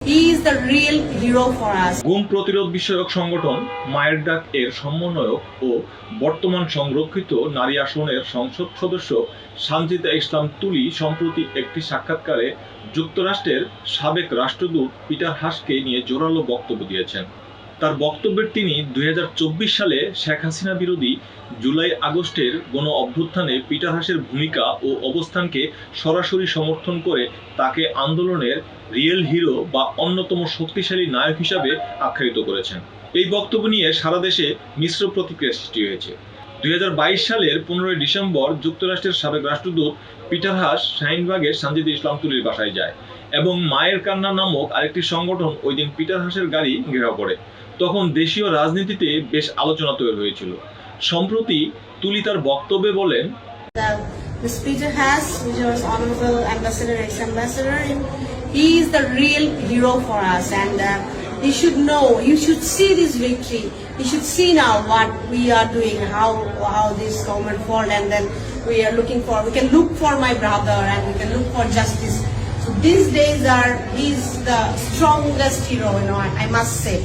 He is the real hero for us. গুম প্রতিরোধ বিষয়ক সংগঠন মায়ের ডাক এর সমন্বয়ক ও বর্তমান সংরক্ষিত নারী আসনের সংসদ সদস্য সানজিদা ইসলাম তুলি সম্প্রতি একটি সাক্ষাৎকারে যুক্তরাষ্ট্রের সাবেক রাষ্ট্রদূত পিটার হাসকে নিয়ে জোরালো বক্তব্য দিয়েছেন। তার বক্তব্যে তিনি 2024 সালে শেখ হাসিনা বিরোধী জুলাই আগস্টের গণ অভ্যুত্থানে পিটার হাসের ভূমিকা ও অবস্থানকে সরাসরি সমর্থন করে তাকে আন্দোলনের রিয়েল হিরো বা অন্যতম শক্তিশালী নায়ক হিসাবে আখ্যায়িত করেছেন। এই বক্তব্য নিয়ে সারা দেশে মিশ্র প্রতিক্রিয়া সৃষ্টি হয়েছে। 2022 সালের 15 ডিসেম্বর যুক্তরাষ্ট্রের সাবেক রাষ্ট্রদূত পিটার হাস শাহিনবাগের সানজিদা ইসলাম তুলির বাসায় যায় এবং মায়ের কান্না নামক আরেকটি সংগঠন ওই দিন পিটার হাসের গাড়ি ঘেরাও করে। তখন দেশীয় রাজনীতিতে বেশ আলোচনা তৈরি হয়েছিল। সম্প্রতি তুলি তার বক্তব্যে বলেন, This Peter Haas, which was Honorable Ambassador, ex-ambassador, he is the real hero for us, and he should know. You should see this victory. You should see now what we are doing, how this government fall, and then we are looking for. We can look for my brother, and we can look for justice. So these days he's the strongest hero, I must say.